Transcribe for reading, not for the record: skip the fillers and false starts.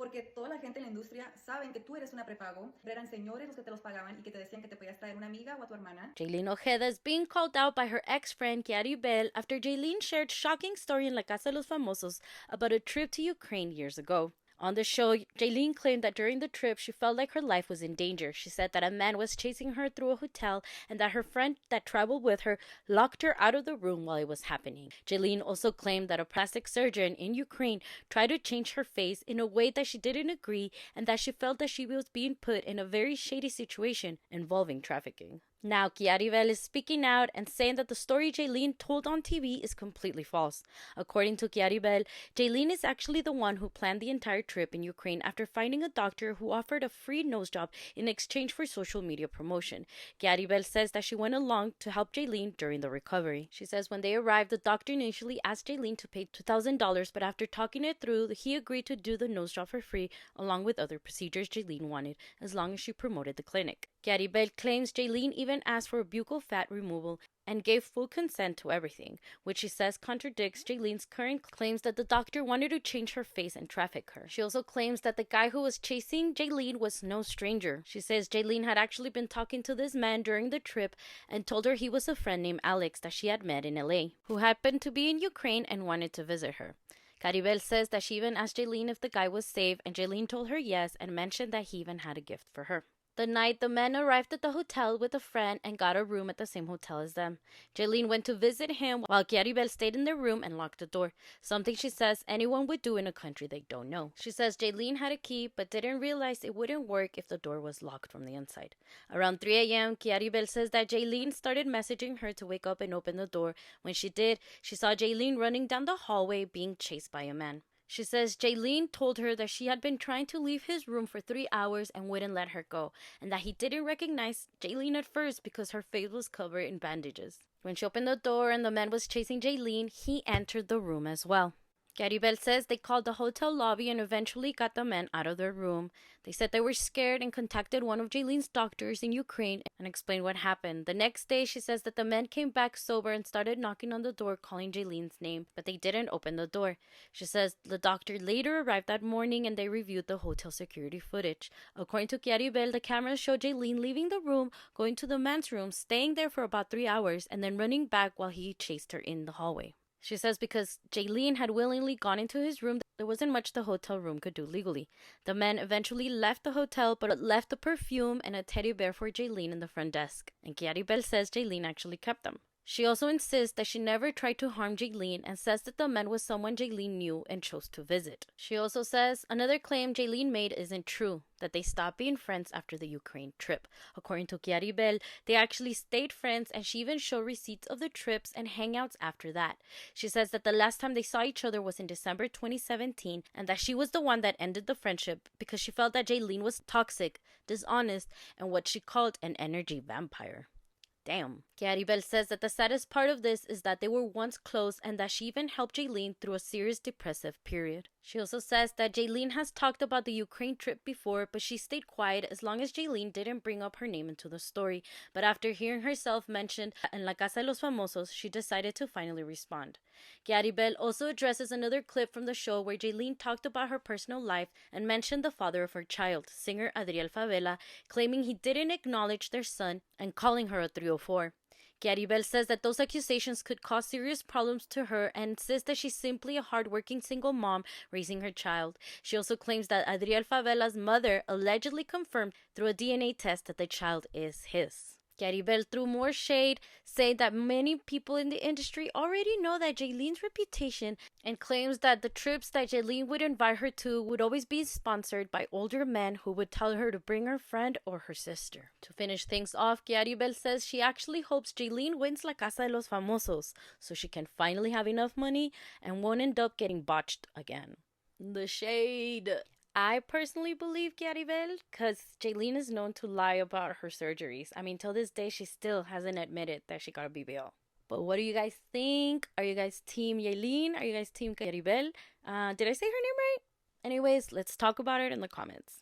porque toda la gente en la industria saben que tú eres una prepago, eran señores los que te los pagaban y que te decían que te podías traer una amiga o a tu hermana. Jailyne Ojeda is being called out by her ex-friend Bell after Jailyne shared shocking story in La Casa de los Famosos about a trip to Ukraine years ago. On the show, Jailyne claimed that during the trip, she felt like her life was in danger. She said that a man was chasing her through a hotel and that her friend that traveled with her locked her out of the room while it was happening. Jailyne also claimed that a plastic surgeon in Ukraine tried to change her face in a way that she didn't agree and that she felt that she was being put in a very shady situation involving trafficking. Now, Bell is speaking out and saying that the story Jailyne told on TV is completely false. According to Bell, Jailyne is actually the one who planned the entire trip in Ukraine after finding a doctor who offered a free nose job in exchange for social media promotion. Bell says that she went along to help Jailyne during the recovery. She says when they arrived, the doctor initially asked Jailyne to pay $2,000, but after talking it through, he agreed to do the nose job for free along with other procedures Jailyne wanted, as long as she promoted the clinic. Bell claims Jailyne even asked for buccal fat removal and gave full consent to everything, which she says contradicts Jailyne's current claims that the doctor wanted to change her face and traffic her. She also claims that the guy who was chasing Jailyne was no stranger. She says Jailyne had actually been talking to this man during the trip and told her he was a friend named Alex that she had met in LA, who happened to be in Ukraine and wanted to visit her. Bell says that she even asked Jailyne if the guy was safe, and Jailyne told her yes and mentioned that he even had a gift for her. The night the men arrived at the hotel with a friend and got a room at the same hotel as them. Jailyne went to visit him while Bell stayed in their room and locked the door, something she says anyone would do in a country they don't know. She says Jailyne had a key but didn't realize it wouldn't work if the door was locked from the inside. Around 3 a.m., Bell says that Jailyne started messaging her to wake up and open the door. When she did, she saw Jailyne running down the hallway being chased by a man. She says Jailyne told her that she had been trying to leave his room for 3 hours and wouldn't let her go, and that he didn't recognize Jailyne at first because her face was covered in bandages. When she opened the door and the man was chasing Jailyne, he entered the room as well. Bell says they called the hotel lobby and eventually got the men out of their room. They said they were scared and contacted one of Jailyne's doctors in Ukraine and explained what happened. The next day, she says that the men came back sober and started knocking on the door calling Jailyne's name, but they didn't open the door. She says the doctor later arrived that morning and they reviewed the hotel security footage. According to Bell, the cameras showed Jailyne leaving the room, going to the men's room, staying there for about 3 hours, and then running back while he chased her in the hallway. She says because Jailyne had willingly gone into his room, there wasn't much the hotel room could do legally. The men eventually left the hotel, but left a perfume and a teddy bear for Jailyne in the front desk. And Bell says Jailyne actually kept them. She also insists that she never tried to harm Jailyne and says that the man was someone Jailyne knew and chose to visit. She also says another claim Jailyne made isn't true, that they stopped being friends after the Ukraine trip. According to Bell, they actually stayed friends and she even showed receipts of the trips and hangouts after that. She says that the last time they saw each other was in December 2017 and that she was the one that ended the friendship because she felt that Jailyne was toxic, dishonest, and what she called an energy vampire. Damn. Bell says that the saddest part of this is that they were once close and that she even helped Jailyne through a serious depressive period. She also says that Jailyne has talked about the Ukraine trip before, but she stayed quiet as long as Jailyne didn't bring up her name into the story. But after hearing herself mentioned in La Casa de los Famosos, she decided to finally respond. Bell also addresses another clip from the show where Jailyne talked about her personal life and mentioned the father of her child, singer Adriel Favela, claiming he didn't acknowledge their son and calling her a 304. Bell says that those accusations could cause serious problems to her and insists that she's simply a hardworking single mom raising her child. She also claims that Adriel Favela's mother allegedly confirmed through a DNA test that the child is his. Bell threw more shade, saying that many people in the industry already know that Jailyne's reputation and claims that the trips that Jailyne would invite her to would always be sponsored by older men who would tell her to bring her friend or her sister. To finish things off, Bell says she actually hopes Jailyne wins La Casa de los Famosos so she can finally have enough money and won't end up getting botched again. The shade. I personally believe Bell because Jailyne is known to lie about her surgeries. I mean, till this day, she still hasn't admitted that she got a BBL. But what do you guys think? Are you guys team Jailyne? Are you guys team Bell? Did I say her name right? Anyways, let's talk about it in the comments.